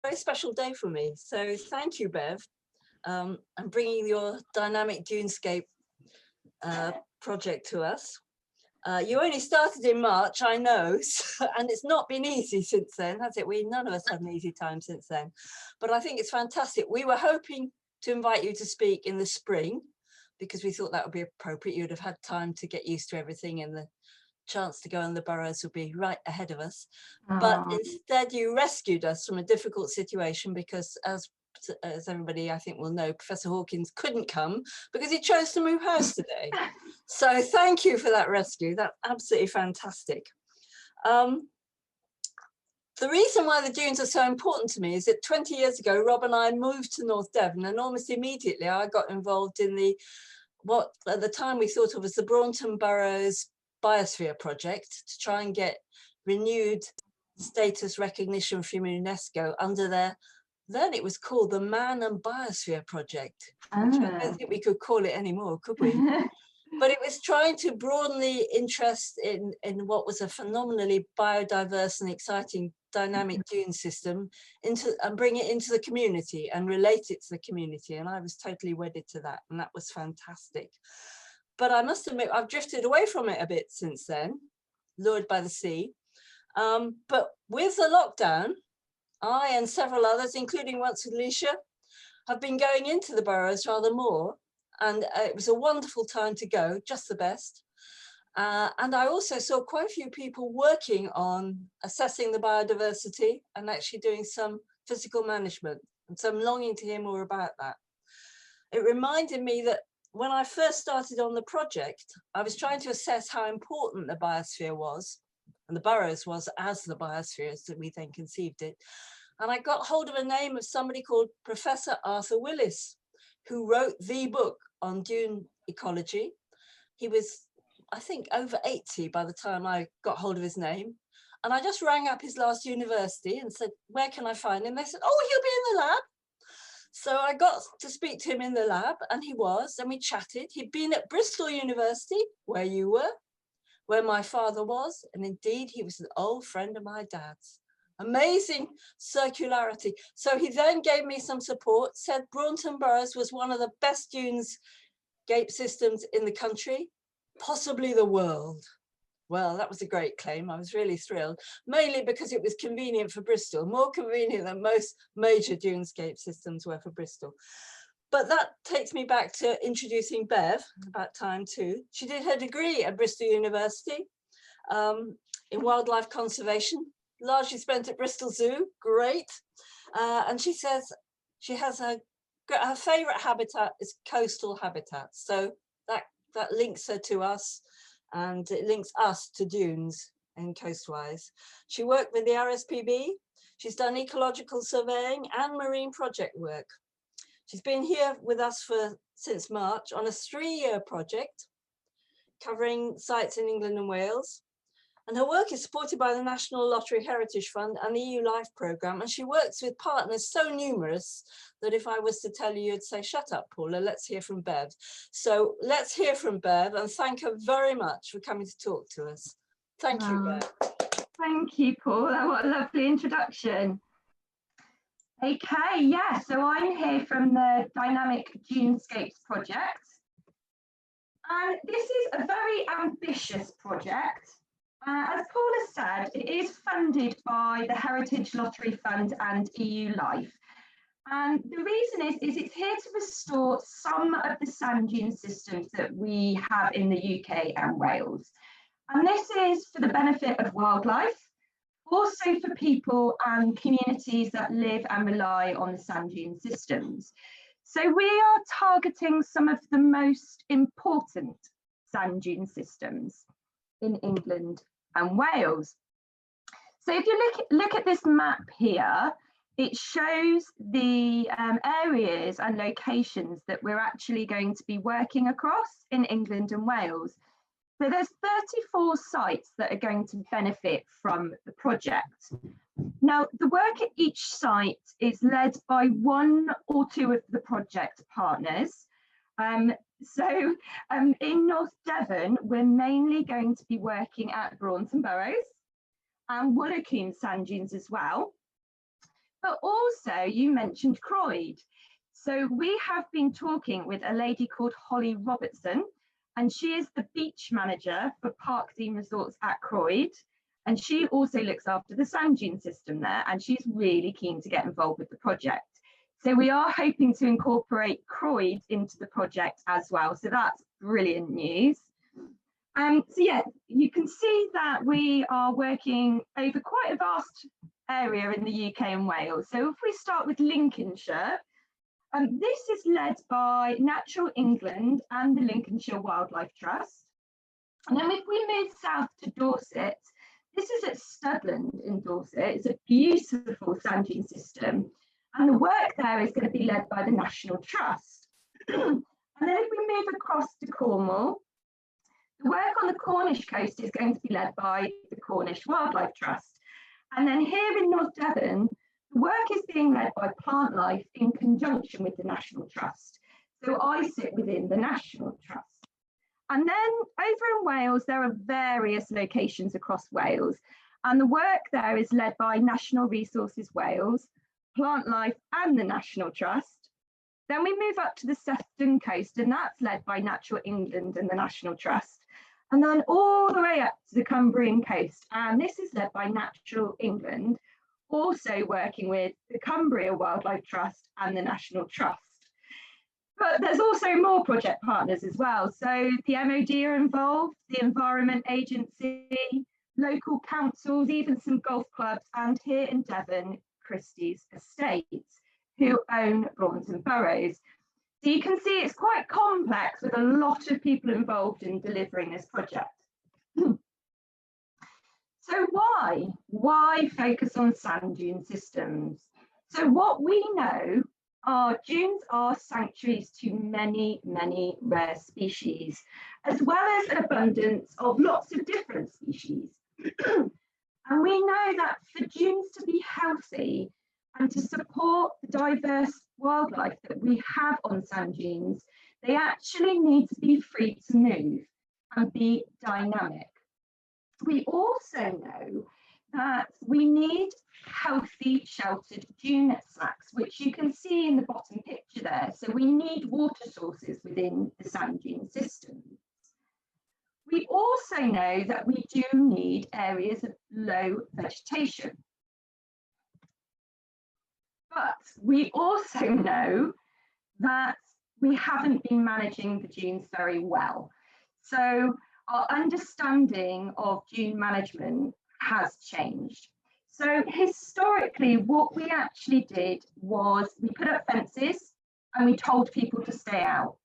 very special day for me. So thank you, Bev, and bringing your Dynamic Dunescape project to us. You only started in March, I know, and it's not been easy since then, has it? None of us had an easy time since then, but I think it's fantastic. We were hoping to invite you to speak in the spring because we thought that would be appropriate. You would have had time to get used to everything, and the chance to go on the Burrows would be right ahead of us. But instead you rescued us from a difficult situation because as everybody I think will know, Professor Hawkins couldn't come because he chose to move house today. So thank you for that rescue. That's absolutely fantastic. The reason why the dunes are so important to me is that 20 years ago, Rob and I moved to North Devon, and almost immediately I got involved in what at the time we thought of as the Braunton Burrows Biosphere Project, to try and get renewed status recognition from UNESCO under then it was called the Man and Biosphere Project, which I don't think we could call it anymore, could we? But it was trying to broaden the interest in what was a phenomenally biodiverse and exciting dynamic dune system and bring it into the community and relate it to the community. And I was totally wedded to that, and that was fantastic. But I must admit, I've drifted away from it a bit since then, lured by the sea. But with the lockdown, I and several others, including once with Leisha, have been going into the Burrows rather more. And it was a wonderful time to go, just the best. And I also saw quite a few people working on assessing the biodiversity and actually doing some physical management. And so I'm longing to hear more about that. It reminded me that when I first started on the project, I was trying to assess how important the biosphere was, and the Burrows was as the biosphere as we then conceived it. And I got hold of a name of somebody called Professor Arthur Willis, who wrote the book on dune ecology. He was, I think, over 80 by the time I got hold of his name. And I just rang up his last university and said, where can I find him? They said, oh, he'll be in the lab. So I got to speak to him in the lab, and he was, and we chatted. He'd been at Bristol University, where you were, where my father was, and indeed he was an old friend of my dad's. Amazing circularity. So he then gave me some support, said Braunton Burrows was one of the best dunescape systems in the country, possibly the world. Well, that was a great claim. I was really thrilled, mainly because it was convenient for Bristol, more convenient than most major dunescape systems were for Bristol. But that takes me back to introducing Bev, about time too. She did her degree at Bristol University in wildlife conservation, largely spent at Bristol Zoo, great. And she says she has her favorite habitat is coastal habitats. So that links her to us, and it links us to dunes and Coastwise. She worked with the RSPB. She's done ecological surveying and marine project work. She's been here with us since March on a 3-year project covering sites in England and Wales. And her work is supported by the National Lottery Heritage Fund and the EU Life programme. And she works with partners so numerous that if I was to tell you, you'd say, shut up, Paula, let's hear from Bev. So let's hear from Bev, and thank her very much for coming to talk to us. Thank you, Bev. Thank you, Paula. What a lovely introduction. Okay, yeah, so I'm here from the Dynamic Dunescapes Project. And this is a very ambitious project. As Paula said, it is funded by the Heritage Lottery Fund and EU Life. And the reason is it's here to restore some of the sand dune systems that we have in the UK and Wales. And this is for the benefit of wildlife, also for people and communities that live and rely on the sand dune systems. So we are targeting some of the most important sand dune systems in England and Wales. So if you look at this map here, it shows the areas and locations that we're actually going to be working across in England and Wales. So there's 34 sites that are going to benefit from the project. Now, the work at each site is led by one or two of the project partners. So in North Devon, we're mainly going to be working at Braunton Burrows and Woolacombe sand dunes as well. But also you mentioned Croyd. So we have been talking with a lady called Holly Robertson, and she is the beach manager for Park Dean Resorts at Croyd. And she also looks after the sand dune system there, and she's really keen to get involved with the project. So we are hoping to incorporate Croyd into the project as well. So that's brilliant news. So yeah, you can see that we are working over quite a vast area in the UK and Wales. So if we start with Lincolnshire, this is led by Natural England and the Lincolnshire Wildlife Trust. And then if we move south to Dorset, this is at Studland in Dorset. It's a beautiful sand dune system. And the work there is going to be led by the National Trust. And then if we move across to Cornwall, the work on the Cornish coast is going to be led by the Cornish Wildlife Trust. And then here in North Devon, the work is being led by Plant Life in conjunction with the National Trust. So I sit within the National Trust. And then over in Wales, there are various locations across Wales. And the work there is led by National Resources Wales, Plant Life and the National Trust. Then we move up to the Sefton coast, and that's led by Natural England and the National Trust. And then all the way up to the Cumbrian coast, and this is led by Natural England, also working with the Cumbria Wildlife Trust and the National Trust. But there's also more project partners as well. So the MOD are involved, the Environment Agency, local councils, even some golf clubs, and here in Devon, Christie's Estates, who own Braunton Burrows. So you can see it's quite complex with a lot of people involved in delivering this project. So why focus on sand dune systems? So what we know are dunes are sanctuaries to many, many rare species, as well as an abundance of lots of different species. And we know that for dunes to be healthy and to support the diverse wildlife that we have on sand dunes, they actually need to be free to move and be dynamic. We also know that we need healthy sheltered dune slacks, which you can see in the bottom picture there. So we need water sources within the sand dune system. We also know that we do need areas of low vegetation. But we also know that we haven't been managing the dunes very well. So our understanding of dune management has changed. So historically, what we actually did was we put up fences and we told people to stay out.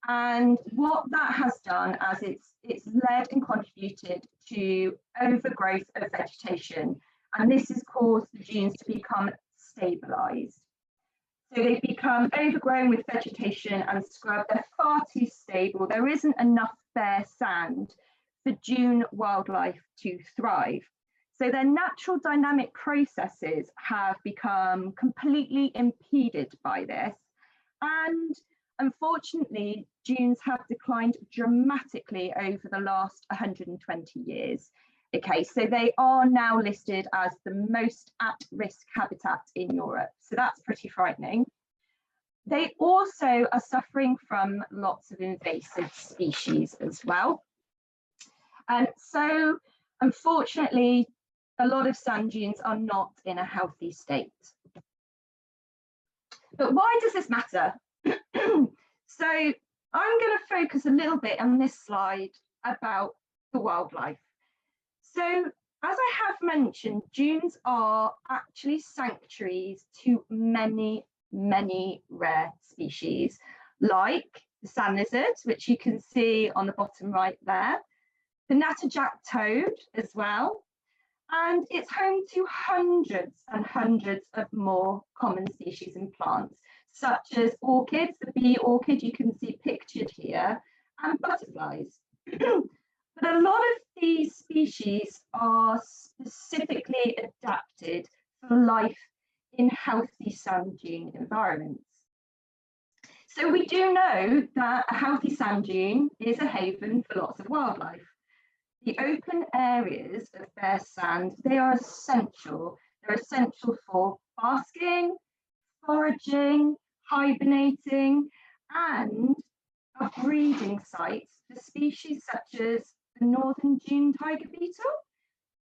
And what that has done, as it's led and contributed to overgrowth of vegetation, and this has caused the dunes to become stabilised. So they've become overgrown with vegetation and scrub. They're far too stable. There isn't enough bare sand for dune wildlife to thrive. So their natural dynamic processes have become completely impeded by this. And unfortunately, dunes have declined dramatically over the last 120 years. Okay, so they are now listed as the most at-risk habitat in Europe. So that's pretty frightening. They also are suffering from lots of invasive species as well. And so, unfortunately, a lot of sand dunes are not in a healthy state. But why does this matter? So I'm going to focus a little bit on this slide about the wildlife. So as I have mentioned, dunes are actually sanctuaries to many, many rare species, like the sand lizard, which you can see on the bottom right there, the natterjack toad as well, and it's home to hundreds and hundreds of more common species and plants, such as orchids, the bee orchid you can see pictured here, and butterflies. But a lot of these species are specifically adapted for life in healthy sand dune environments. So we do know that a healthy sand dune is a haven for lots of wildlife. The open areas of bare sand, they are essential. They're essential for basking, foraging, hibernating, and are breeding sites for species such as the northern Dune tiger beetle.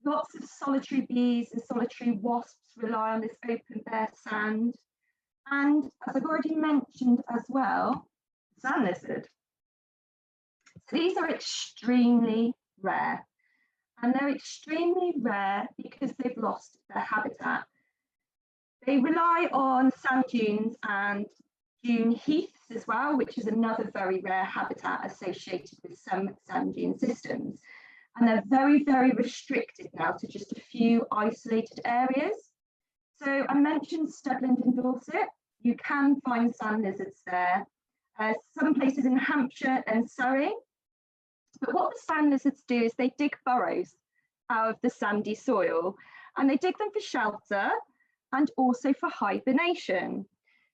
Lots of solitary bees and solitary wasps rely on this open bare sand. And as I've already mentioned as well, sand lizard. So these are extremely rare. And they're extremely rare because they've lost their habitat. They rely on sand dunes and dune heaths as well, which is another very rare habitat associated with some sand dune systems. And they're very, very restricted now to just a few isolated areas. So I mentioned Studland in Dorset. You can find sand lizards there. Some places in Hampshire and Surrey. But what the sand lizards do is they dig burrows out of the sandy soil, and they dig them for shelter and also for hibernation.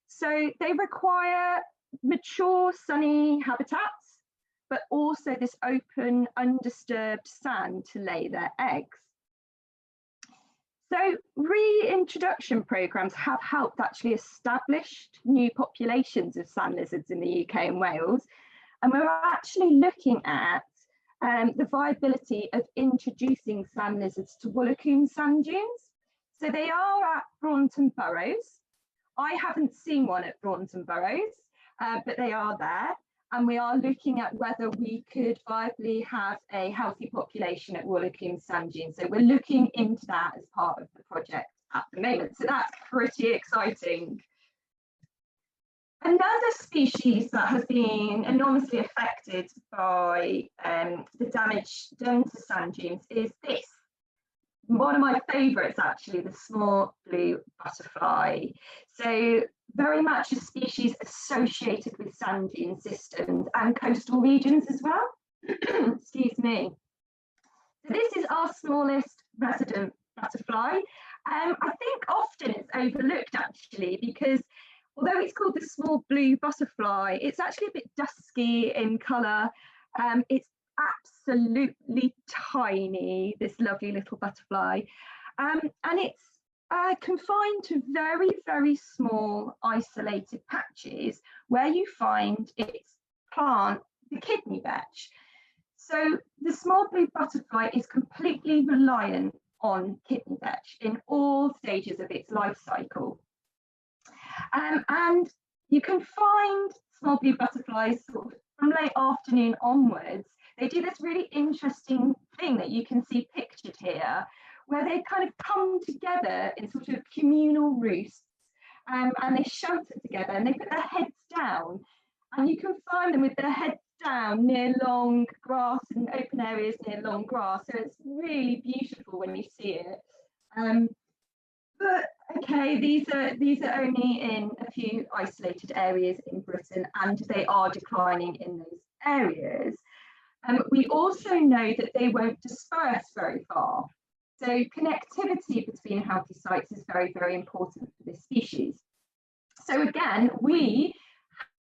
So they require mature sunny habitats, but also this open, undisturbed sand to lay their eggs. So reintroduction programmes have helped actually establish new populations of sand lizards in the UK and Wales. And we're actually looking at the viability of introducing sand lizards to Woolacombe sand dunes. So they are at Braunton Burrows. I haven't seen one at Braunton Burrows, but they are there. And we are looking at whether we could viably have a healthy population at Woolacombe sand dunes. So we're looking into that as part of the project at the moment. So that's pretty exciting. Another species that has been enormously affected by the damage done to sand dunes is this. One of my favourites, actually, the small blue butterfly. So very much a species associated with sand dune systems and coastal regions as well. Excuse me. So this is our smallest resident butterfly. I think often it's overlooked, actually, because although it's called the small blue butterfly, it's actually a bit dusky in colour. It's absolutely tiny, this lovely little butterfly. And it's confined to very, very small isolated patches where you find its plant, the kidney vetch. So the small blue butterfly is completely reliant on kidney vetch in all stages of its life cycle. And you can find small blue butterflies sort of from late afternoon onwards. They do this really interesting thing that you can see pictured here, where they kind of come together in sort of communal roosts, and they shelter together and they put their heads down. And you can find them with their heads down near long grass and open areas near long grass. So it's really beautiful when you see it. But okay, these are only in a few isolated areas in Britain, and they are declining in those areas. We also know that they won't disperse very far. So connectivity between healthy sites is very, very important for this species. So again, we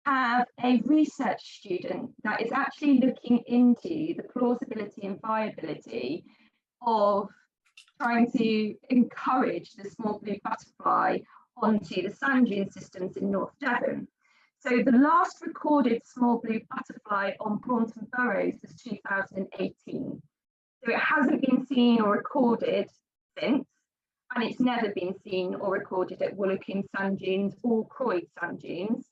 have a research student that is actually looking into the plausibility and viability of trying to encourage the small blue butterfly onto the sand dune systems in North Devon. So the last recorded small blue butterfly on Braunton Burrows was 2018. So it hasn't been seen or recorded since, and it's never been seen or recorded at Woolacombe sand dunes or Croyd sand dunes.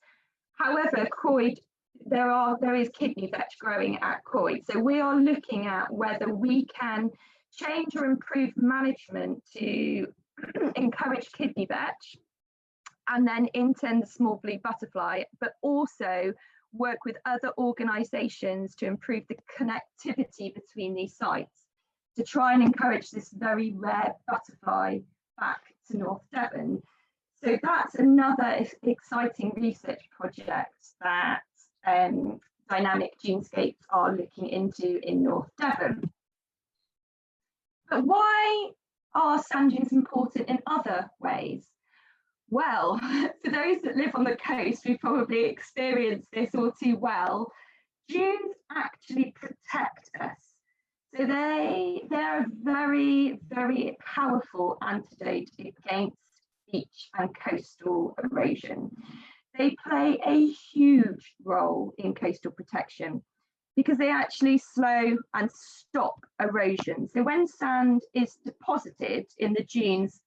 However, Croyd, there is kidney vetch growing at Croyd. So we are looking at whether we can change or improve management to encourage kidney vetch, and then in turn the small blue butterfly, but also work with other organisations to improve the connectivity between these sites to try and encourage this very rare butterfly back to North Devon. So that's another exciting research project that Dynamic Dunescapes are looking into in North Devon. But why are sand dunes important in other ways? Well, for those that live on the coast, we've probably experienced this all too well. Dunes actually protect us. So they're a very, very powerful antidote against beach and coastal erosion. They play a huge role in coastal protection because they actually slow and stop erosion. So when sand is deposited in the dunes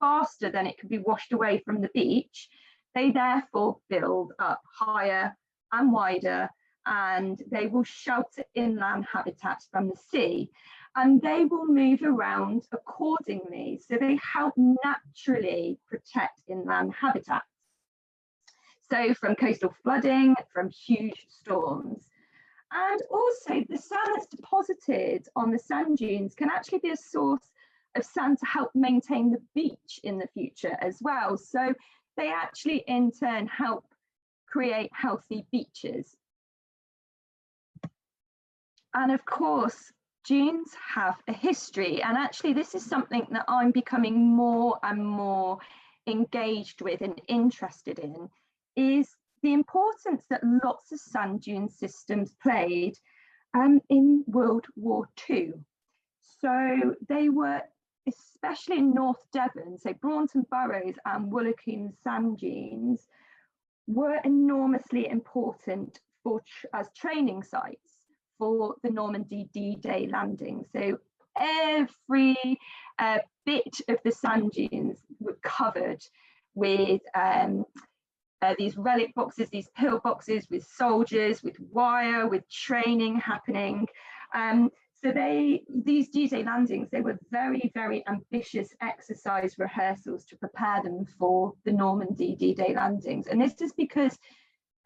faster than it can be washed away from the beach, they therefore build up higher and wider, and they will shelter inland habitats from the sea, and they will move around accordingly. So they help naturally protect inland habitats. So from coastal flooding, from huge storms. And also the sand that's deposited on the sand dunes can actually be a source of sand to help maintain the beach in the future as well. So they actually in turn help create healthy beaches. And of course, dunes have a history, and actually this is something that I'm becoming more and more engaged with and interested in, is the importance that lots of sand dune systems played in World War II. So they were, especially in North Devon, so Braunton Burrows and Woolacombe sand dunes were enormously important as training sites for the Normandy D-Day landing. So every bit of the sand dunes were covered with these relic boxes, these pill boxes with soldiers, with wire, with training happening. So these D-Day landings, they were very, very ambitious exercise rehearsals to prepare them for the Normandy D-Day landings. And this is because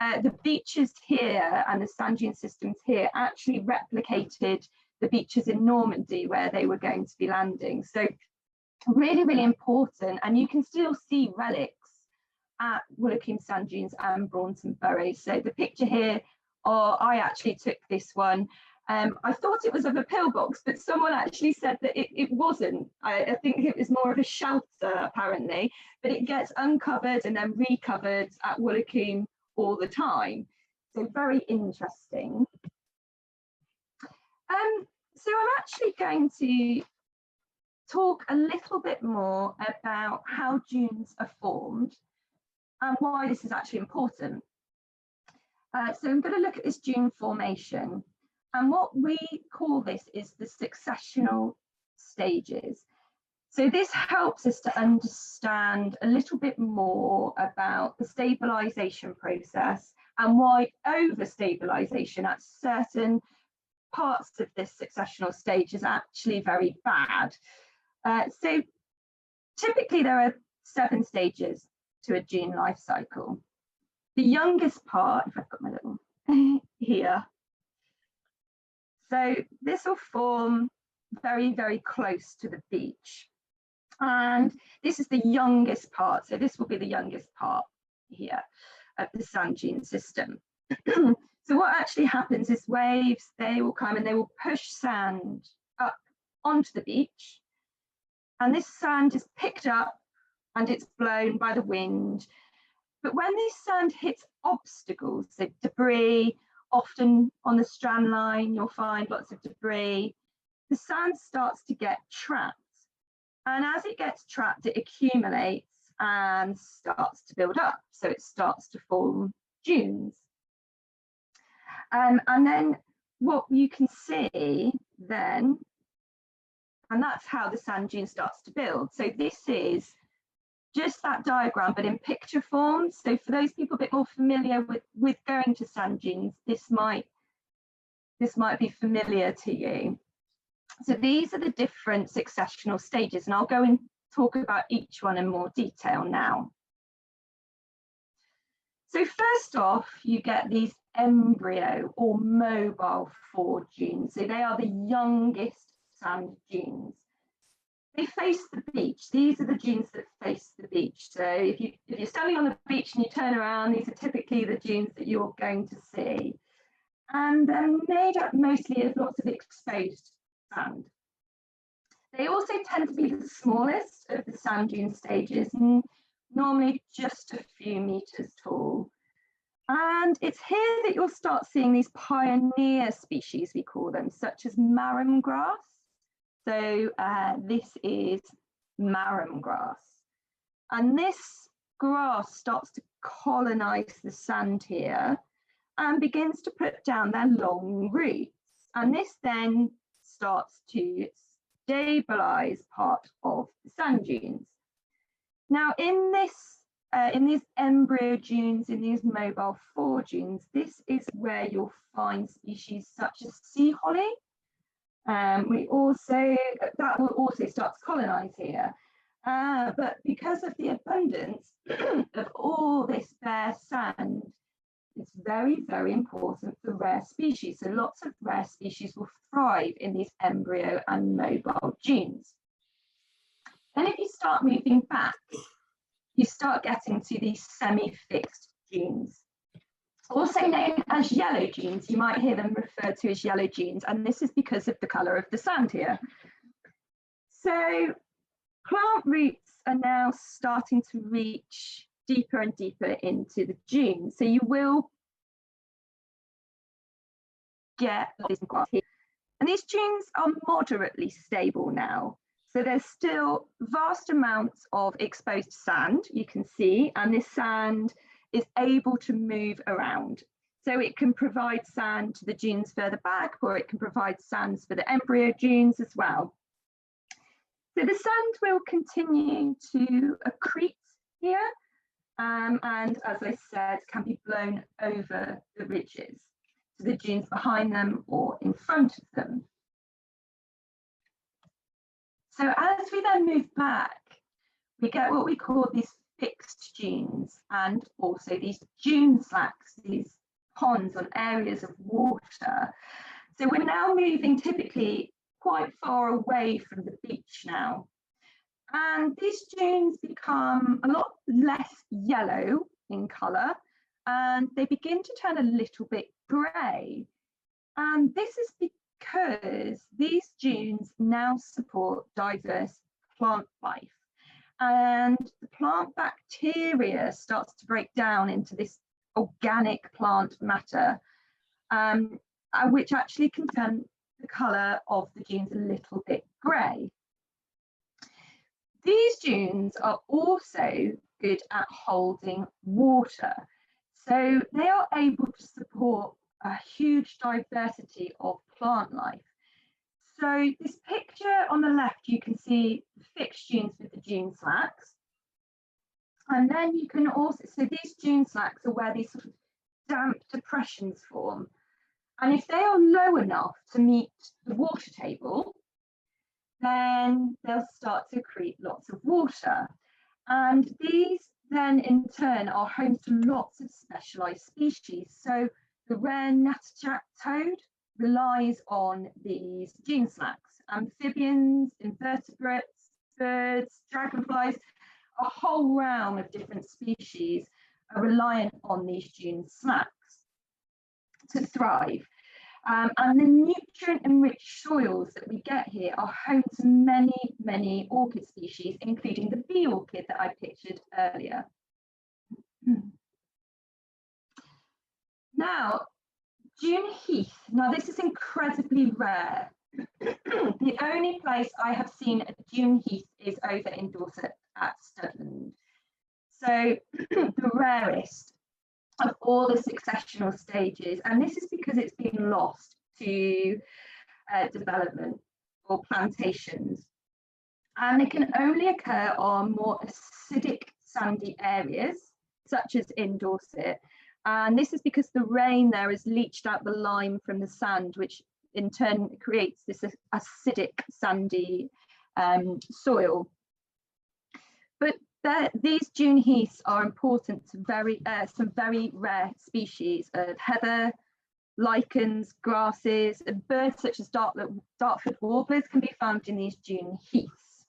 the beaches here and the sand dune systems here actually replicated the beaches in Normandy where they were going to be landing. So really, really important. And you can still see relics at Woolacombe sand dunes and Braunton Burrows. So the picture here, I actually took this one. I thought it was of a pillbox, but someone actually said that it wasn't. I think it was more of a shelter apparently, but it gets uncovered and then recovered at Woolacombe all the time. So very interesting. So I'm actually going to talk a little bit more about how dunes are formed and why this is actually important. So I'm going to look at this dune formation, and what we call this is the successional stages. So this helps us to understand a little bit more about the stabilisation process and why over-stabilisation at certain parts of this successional stage is actually very bad. So typically there are 7 stages to a dune life cycle. The youngest part, if I've got my little here, so this will form very, very close to the beach. And this is the youngest part. So this will be the youngest part here of the sand dune system. So what actually happens is waves, they will come and they will push sand up onto the beach. And this sand is picked up and it's blown by the wind. But when this sand hits obstacles, so debris, often on the strand line, you'll find lots of debris, the sand starts to get trapped. And as it gets trapped, it accumulates and starts to build up. So it starts to form dunes. And then what you can see then, and that's how the sand dune starts to build. So this is just that diagram, but in picture form. So for those people a bit more familiar with going to sand dunes, this might be familiar to you. So these are the different successional stages, and I'll go and talk about each one in more detail now. So first off, you get these embryo or mobile forward dunes. So they are the youngest sand dunes. They face the beach. These are the dunes that face the beach. So if you're standing on the beach and you turn around, these are typically the dunes that you're going to see. And they're made up mostly of lots of exposed sand. They also tend to be the smallest of the sand dune stages, and normally just a few meters tall. And it's here that you'll start seeing these pioneer species, we call them, such as marram grass. So this is marram grass. And this grass starts to colonize the sand here and begins to put down their long roots. And this then starts to stabilize part of the sand dunes. Now, in these embryo dunes, in these mobile fore dunes, this is where you'll find species such as sea holly. That will also start to colonize here. But because of the abundance of all this bare sand, it's very, very important for rare species. So lots of rare species will thrive in these embryo and mobile dunes. Then if you start moving back, you start getting to these semi-fixed dunes, also known as yellow dunes. You might hear them referred to as yellow dunes, and this is because of the colour of the sand here. So plant roots are now starting to reach deeper and deeper into the dunes. So you will get these grass here. And these dunes are moderately stable now. So there's still vast amounts of exposed sand, you can see, and this sand is able to move around. So it can provide sand to the dunes further back, or it can provide sands for the embryo dunes as well. So the sand will continue to accrete here, and as I said, can be blown over the ridges to the dunes behind them or in front of them. So as we then move back, we get what we call these fixed dunes and also these dune slacks, these ponds on areas of water. So we're now moving typically quite far away from the beach now. And these dunes become a lot less yellow in colour, and they begin to turn a little bit grey. And this is because these dunes now support diverse plant life. And the plant bacteria starts to break down into this organic plant matter, which actually can turn the colour of the dunes a little bit grey. These dunes are also good at holding water. So they are able to support a huge diversity of plant life. So this picture on the left, you can see the fixed dunes with the dune slacks. And then you can also, so these dune slacks are where these sort of damp depressions form. And if they are low enough to meet the water table, then they'll start to accrete lots of water. And these then in turn are home to lots of specialised species. So the rare natterjack toad relies on these dune slacks. Amphibians, invertebrates, birds, dragonflies, a whole realm of different species are reliant on these dune slacks to thrive. And the nutrient-enriched soils that we get here are home to many, many orchid species, including the bee orchid that I pictured earlier. Now, Dune Heath. Now, this is incredibly rare. The only place I have seen a Dune Heath is over in Dorset at Studland. So the rarest of all the successional stages, and this is because it's been lost to development or plantations, and it can only occur on more acidic sandy areas such as in Dorset, and this is because the rain there has leached out the lime from the sand, which in turn creates this acidic sandy soil. But these dune heaths are important to some very rare species of heather, lichens, grasses, and birds such as Dartford warblers can be found in these dune heaths.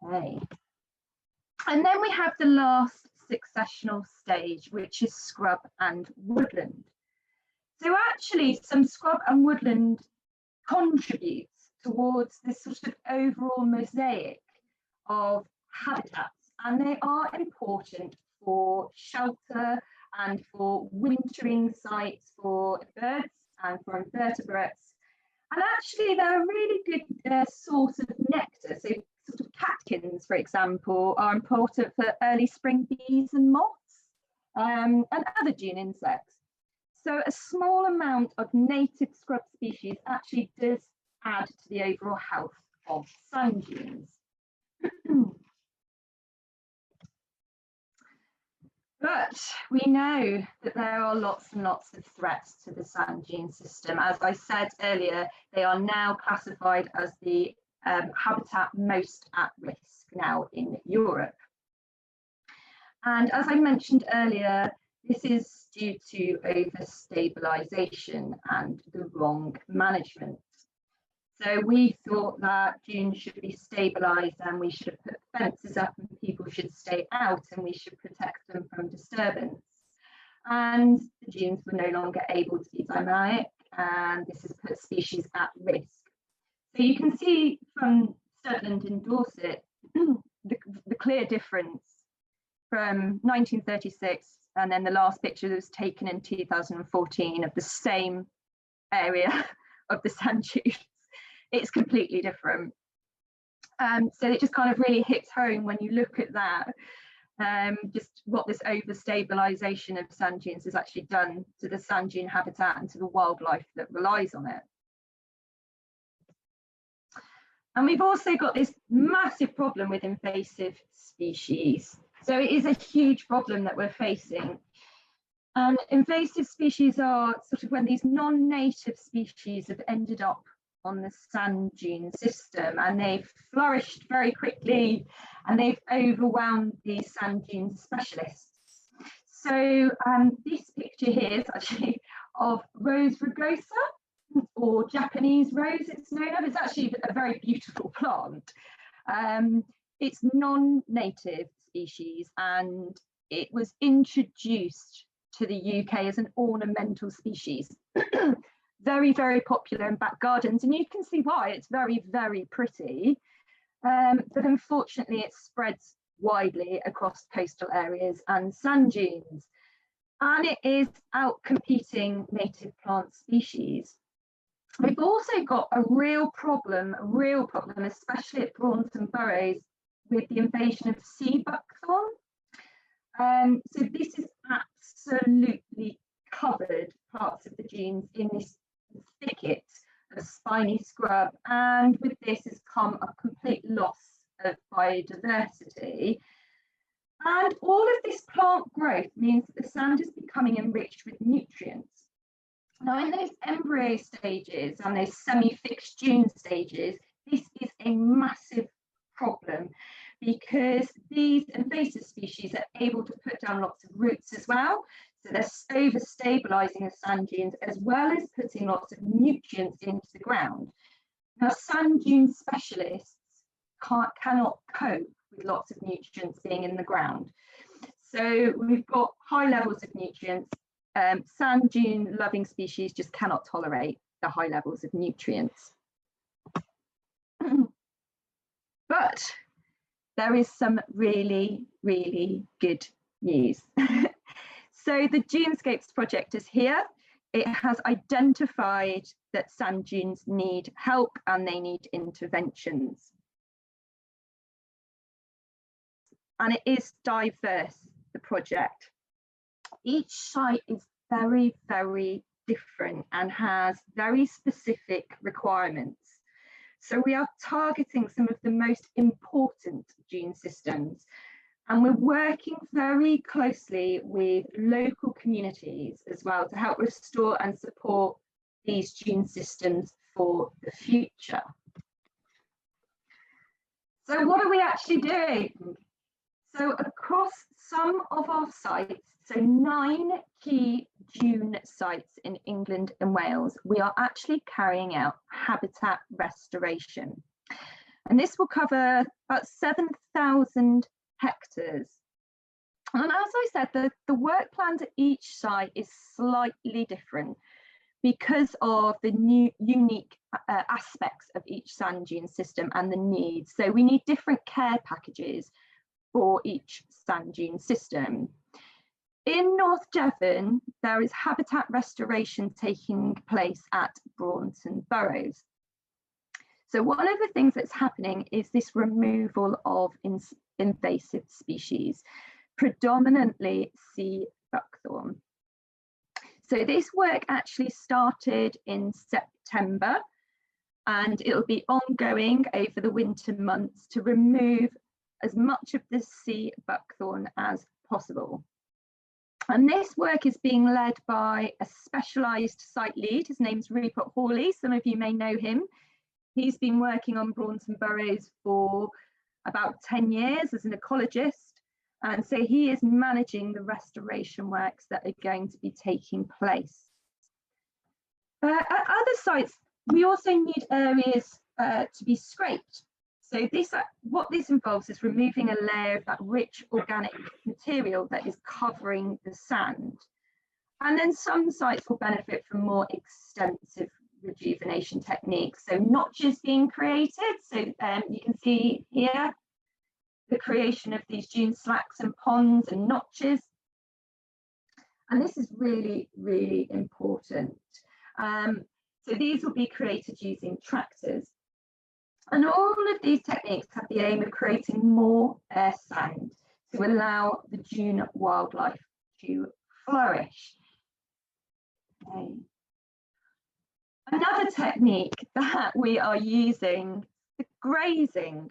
Okay. And then we have the last successional stage, which is scrub and woodland. So actually some scrub and woodland contributes towards this sort of overall mosaic of habitats, and they are important for shelter and for wintering sites for birds and for invertebrates. And actually they're a really good source of nectar. So sort of catkins, for example, are important for early spring bees and moths and other dune insects. So a small amount of native scrub species actually does add to the overall health of sand dunes. But we know that there are lots and lots of threats to the sand dune system. As I said earlier, they are now classified as the habitat most at risk now in Europe. And as I mentioned earlier, this is due to overstabilisation and the wrong management. So we thought that dunes should be stabilised and we should put fences up and people should stay out and we should protect them from disturbance. And the dunes were no longer able to be dynamic and this has put species at risk. So you can see from Studland and Dorset the clear difference from 1936 and then the last picture that was taken in 2014 of the same area of the sand dunes. It's completely different. So it just kind of really hits home when you look at that, just what this overstabilisation of sand dunes has actually done to the sand dune habitat and to the wildlife that relies on it. And we've also got this massive problem with invasive species. So it is a huge problem that we're facing. And invasive species are sort of when these non-native species have ended up on the sand dune system and they've flourished very quickly and they've overwhelmed these sand dune specialists. So this picture here is actually of Rose rugosa, or Japanese rose it's known of. It's actually a very beautiful plant. It's non-native species and it was introduced to the UK as an ornamental species. Very, very popular in back gardens, and you can see why. It's very, very pretty, but unfortunately it spreads widely across coastal areas and sand dunes, and it is out competing native plant species. We've also got a real problem, especially at Braunton Burrows, with the invasion of sea buckthorn. So this is absolutely covered parts of the dunes in this thicket of spiny scrub, and with this has come a complete loss of biodiversity. And all of this plant growth means that the sand is becoming enriched with nutrients. Now in those embryo stages and those semi-fixed dune stages, this is a massive problem because these invasive species are able to put down lots of roots as well. So they're over-stabilising the sand dunes as well as putting lots of nutrients into the ground. Now, sand dune specialists cannot cope with lots of nutrients being in the ground. So we've got high levels of nutrients. Sand dune loving species just cannot tolerate the high levels of nutrients. But there is some really, really good news. So the Junescapes project is here. It has identified that sand dunes need help and they need interventions. And it is diverse, the project. Each site is very, very different and has very specific requirements. So we are targeting some of the most important dune systems. And we're working very closely with local communities as well to help restore and support these dune systems for the future. So what are we actually doing? So across some of our sites, so 9 key dune sites in England and Wales, we are actually carrying out habitat restoration. And this will cover about 7,000 hectares. And as I said, the work plan at each site is slightly different because of the unique aspects of each sand dune system and the needs. So we need different care packages for each sand dune system. In North Devon, there is habitat restoration taking place at Braunton Burrows. So one of the things that's happening is this removal of invasive species, predominantly sea buckthorn. So this work actually started in September, and it'll be ongoing over the winter months to remove as much of the sea buckthorn as possible. And this work is being led by a specialised site lead. His name's Rupert Hawley. Some of you may know him. He's been working on Braunton Burrows for about 10 years as an ecologist. And so he is managing the restoration works that are going to be taking place. At other sites, we also need areas to be scraped. So what this involves is removing a layer of that rich organic material that is covering the sand. And then some sites will benefit from more extensive rejuvenation techniques. So notches being created. So you can see here the creation of these dune slacks and ponds and notches. And this is really, really important. So these will be created using tractors. And all of these techniques have the aim of creating more air sand to allow the dune wildlife to flourish. Okay. Another technique that we are using is grazing.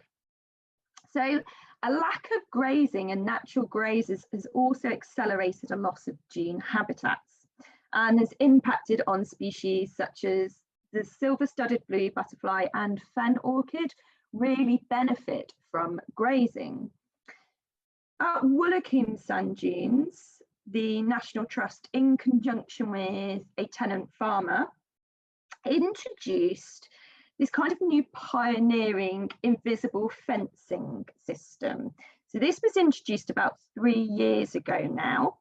So a lack of grazing and natural grazes has also accelerated a loss of dune habitats and has impacted on species such as the silver-studded blue butterfly and fen orchid really benefit from grazing. At Woolacombe sand dunes, the National Trust, in conjunction with a tenant farmer, introduced this kind of new pioneering invisible fencing system. So this was introduced about 3 years ago now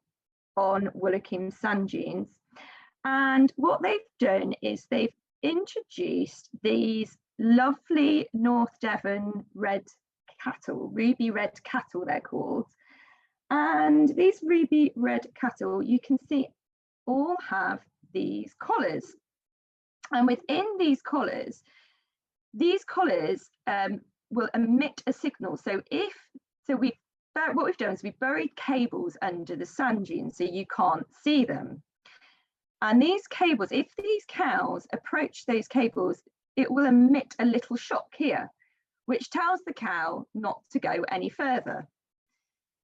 on Woolacombe sand dunes. And what they've done is they've introduced these lovely North Devon red cattle, ruby red cattle they're called. And these ruby red cattle, you can see, all have these collars. And within these collars will emit a signal. So what we've done is we've buried cables under the sand dunes so you can't see them. And these cables, if these cows approach those cables, it will emit a little shock here, which tells the cow not to go any further.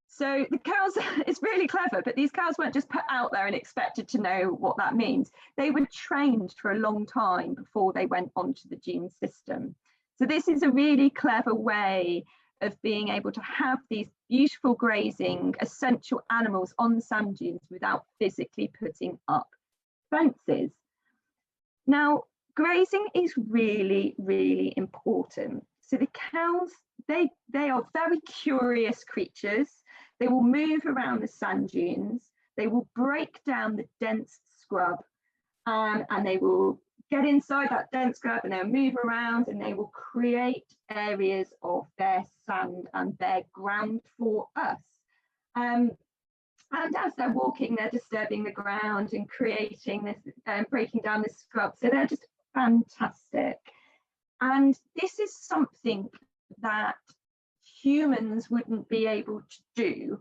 So the cows, it's really clever, but these cows weren't just put out there and expected to know what that means. They were trained for a long time before they went onto the dune system. So this is a really clever way of being able to have these beautiful grazing essential animals on the sand dunes without physically putting up fences. Now, grazing is really, really important. So the cows, they are very curious creatures. They will move around the sand dunes. They will break down the dense scrub and they will get inside that dense scrub and they'll move around and they will create areas of their sand and their ground for us. And as they're walking, they're disturbing the ground and creating this, breaking down the scrub. So they're just fantastic. And this is something that humans wouldn't be able to do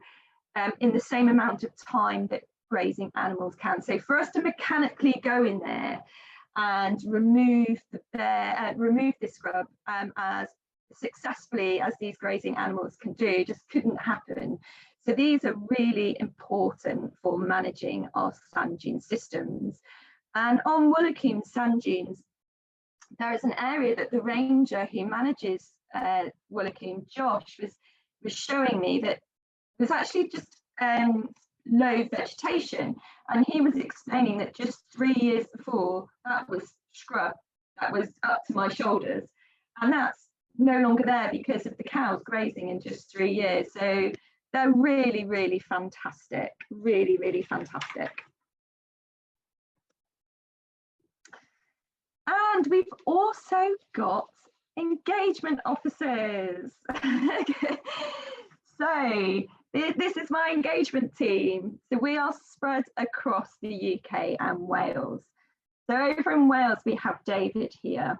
in the same amount of time that grazing animals can. So for us to mechanically go in there and remove this scrub as successfully as these grazing animals can do just couldn't happen. So these are really important for managing our sand dune systems. And on Woolacombe sand dunes, there is an area that the ranger who manages Woolacombe, Josh, was showing me that there's actually just low vegetation. And he was explaining that just 3 years before, that was scrub, that was up to my shoulders. And that's no longer there because of the cows grazing in just 3 years. So they're really, really fantastic, really, really fantastic. And we've also got engagement officers. So this is my engagement team. So we are spread across the UK and Wales. So over in Wales, we have David here.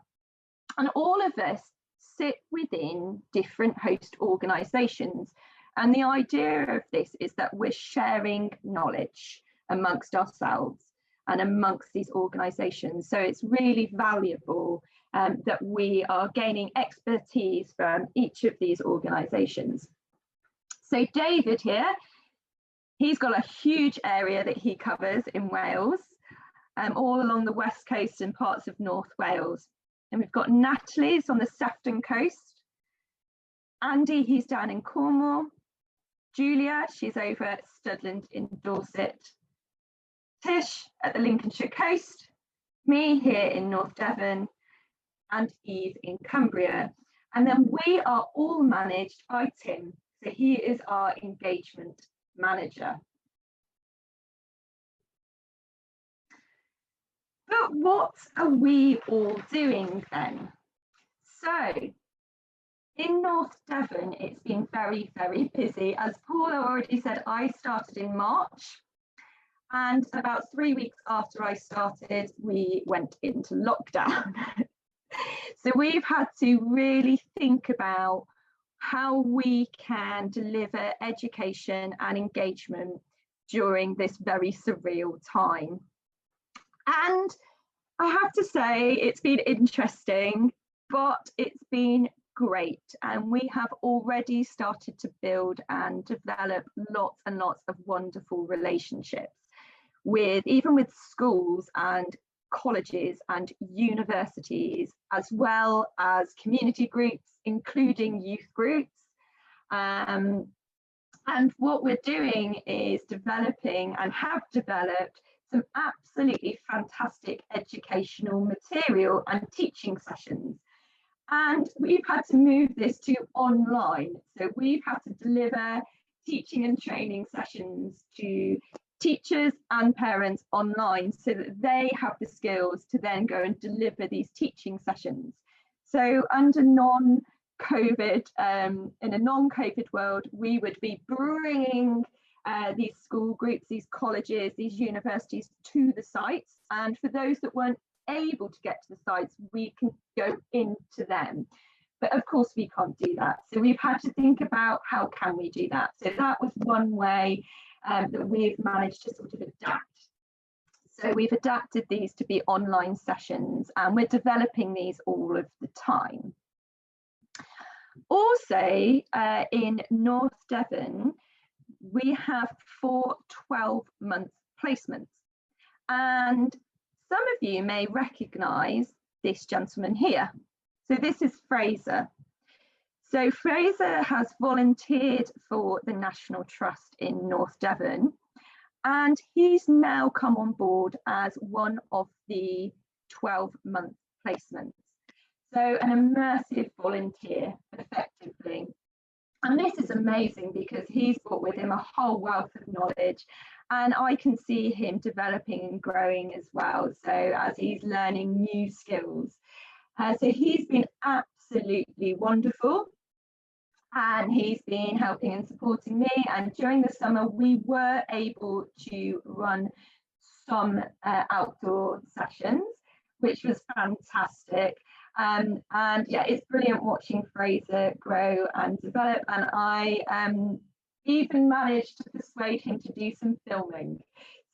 And all of us sit within different host organisations. And the idea of this is that we're sharing knowledge amongst ourselves and amongst these organisations. So it's really valuable that we are gaining expertise from each of these organisations. So David here, he's got a huge area that he covers in Wales, all along the west coast and parts of North Wales. And we've got Natalie's on the Sefton coast. Andy, he's down in Cornwall. Julia, she's over at Studland in Dorset. Tish at the Lincolnshire coast. Me here in North Devon. And Eve in Cumbria. And then we are all managed by Tim. So he is our engagement manager. But what are we all doing then? So in North Devon, it's been very, very busy. As Paula already said, I started in March. And about 3 weeks after I started, we went into lockdown. So we've had to really think about how we can deliver education and engagement during this very surreal time. And I have to say, it's been interesting, but it's been great. And we have already started to build and develop lots and lots of wonderful relationships even with schools and colleges and universities, as well as community groups, including youth groups. And what we're doing is developing and have developed some absolutely fantastic educational material and teaching sessions. And we've had to move this to online. So we've had to deliver teaching and training sessions to teachers and parents online so that they have the skills to then go and deliver these teaching sessions. So under non-COVID, in a non-COVID world, we would be bringing these school groups, these colleges, these universities to the sites. And for those that weren't able to get to the sites, we can go into them. But of course, we can't do that. So we've had to think about how can we do that. So that was one way that we've managed to sort of adapt. So we've adapted these to be online sessions, and we're developing these all of the time. Also, in North Devon, we have 4 12-month placements. And some of you may recognise this gentleman here. So this is Fraser. So Fraser has volunteered for the National Trust in North Devon, and he's now come on board as one of the 12-month placements. So an immersive volunteer, effectively. And this is amazing because he's brought with him a whole wealth of knowledge, and I can see him developing and growing as well. So as he's learning new skills. So he's been absolutely wonderful. And he's been helping and supporting me. And during the summer, we were able to run some outdoor sessions, which was fantastic. And yeah, it's brilliant watching Fraser grow and develop. And I even managed to persuade him to do some filming.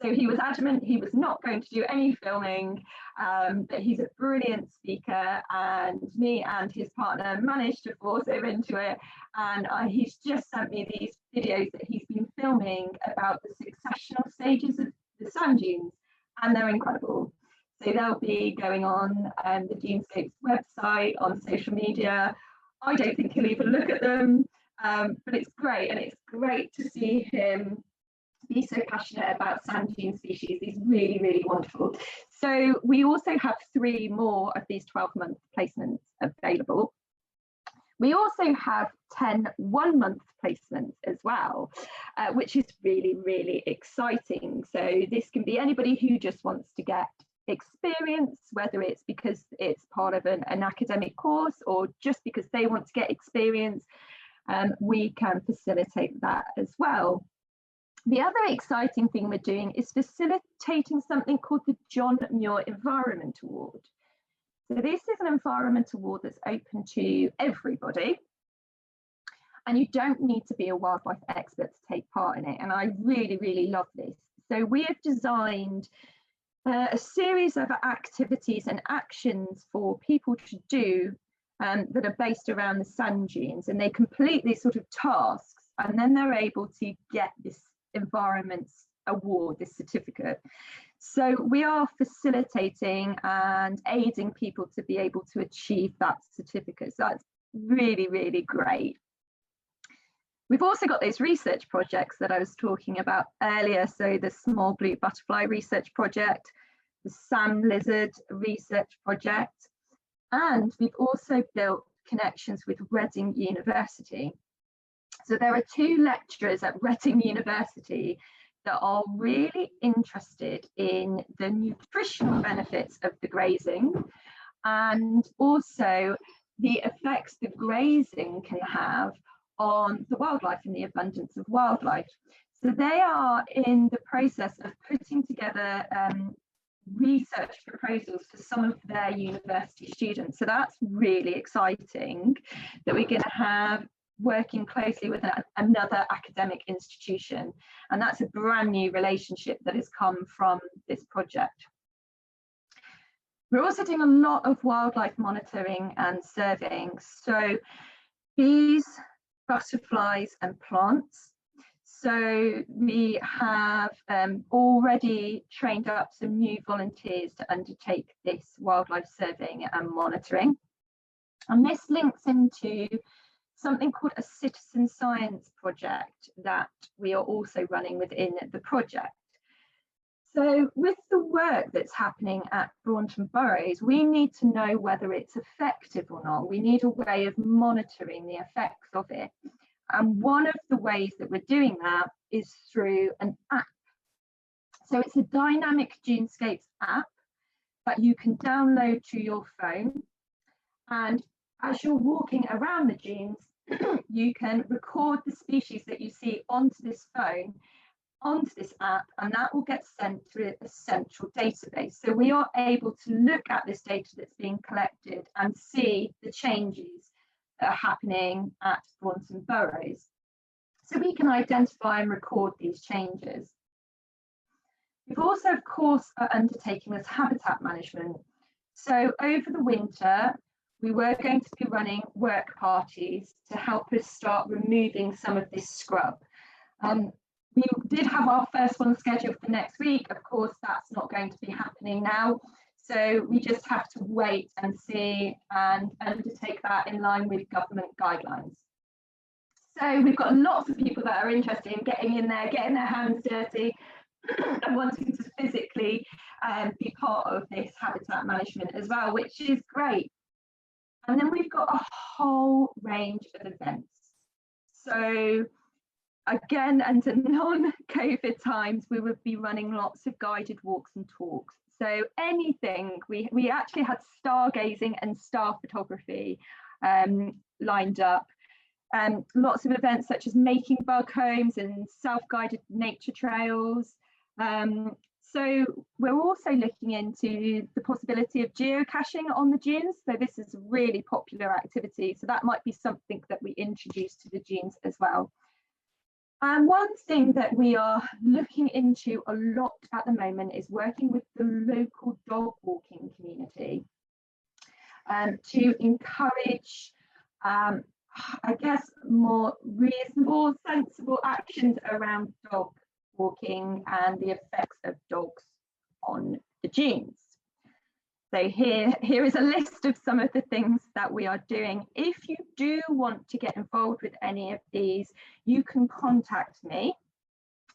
So he was adamant he was not going to do any filming, but he's a brilliant speaker, and me and his partner managed to force him into it. And he's just sent me these videos that he's been filming about the successional stages of the sand dunes, and they're incredible. So they'll be going on the Junescapes website, on social media. I don't think he'll even look at them, but it's great, and it's great to see him be so passionate about sand dune species. He's really, really wonderful. So we also have 3 more of these 12-month placements available. We also have 10 one-month placements as well, which is really, really exciting. So this can be anybody who just wants to get experience, whether it's because it's part of an academic course or just because they want to get experience. We can facilitate that as well. The other exciting thing we're doing is facilitating something called the John Muir Environment Award. So this is an environment award that's open to everybody. And you don't need to be a wildlife expert to take part in it. And I really, really love this. So we have designed a series of activities and actions for people to do that are based around the sand dunes, and they complete these sort of tasks, and then they're able to get this environments award, this certificate. So we are facilitating and aiding people to be able to achieve that certificate. So that's really, really great. We've also got those research projects that I was talking about earlier. So the Small Blue Butterfly Research Project, the Sand Lizard Research Project, and we've also built connections with Reading University. So there are 2 lecturers at Reading University that are really interested in the nutritional benefits of the grazing, and also the effects the grazing can have on the wildlife and the abundance of wildlife. So they are in the process of putting together research proposals for some of their university students. So that's really exciting that we're going to have working closely with another academic institution. And that's a brand new relationship that has come from this project. We're also doing a lot of wildlife monitoring and surveying. So bees, butterflies and plants. So we have already trained up some new volunteers to undertake this wildlife surveying and monitoring. And this links into something called a citizen science project that we are also running within the project. So with the work that's happening at Braunton Burrows, we need to know whether it's effective or not. We need a way of monitoring the effects of it. And one of the ways that we're doing that is through an app. So it's a Dynamic Dunescapes app that you can download to your phone. And as you're walking around the dunes, you can record the species that you see onto this phone, onto this app, and that will get sent to a central database. So we are able to look at this data that's being collected and see the changes that are happening at Braunton Burrows. So we can identify and record these changes. We've also, of course, are undertaking this habitat management. So over the winter, we were going to be running work parties to help us start removing some of this scrub. We did have our first one scheduled for next week. Of course, that's not going to be happening now. So we just have to wait and see and undertake that in line with government guidelines. So we've got lots of people that are interested in getting in there, getting their hands dirty and wanting to physically be part of this habitat management as well, which is great. And then we've got a whole range of events. So again, under non-COVID times, we would be running lots of guided walks and talks. So anything, we actually had stargazing and star photography lined up. Lots of events such as making bug homes and self-guided nature trails. So we're also looking into the possibility of geocaching on the dunes. So this is a really popular activity. So that might be something that we introduce to the dunes as well. And one thing that we are looking into a lot at the moment is working with the local dog walking community to encourage, I guess, more reasonable, sensible actions around dog walking and the effects of dogs on the dunes. So here is a list of some of the things that we are doing. If you do want to get involved with any of these, you can contact me.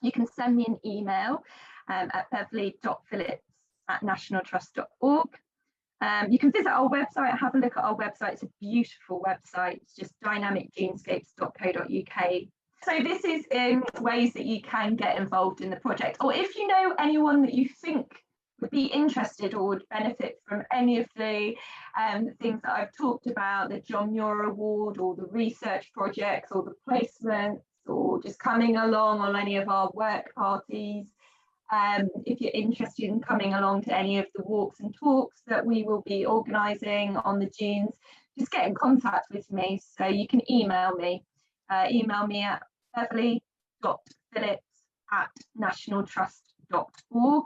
You can send me an email at beverly.phillips@nationaltrust.org. You can visit our website, have a look at our website. It's a beautiful website. It's just dynamicdunescapes.co.uk. So this is ways that you can get involved in the project. Or if you know anyone that you think would be interested or would benefit from any of the things that I've talked about, the John Muir Award or the research projects or the placements or just coming along on any of our work parties, if you're interested in coming along to any of the walks and talks that we will be organising on the dunes, just get in contact with me. So you can email me at beverly.phillips@nationaltrust.org,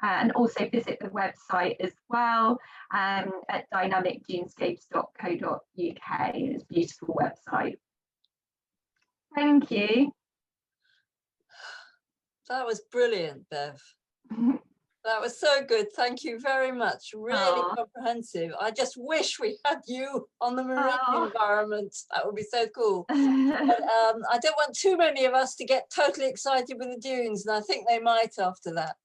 and also visit the website as well at dynamicdunescapes.co.uk. It's a beautiful website. Thank you. That was brilliant, Bev. That was so good. Thank you very much. Really comprehensive. I just wish we had you on the marine environment. That would be so cool. But I don't want too many of us to get totally excited with the dunes, and I think they might after that.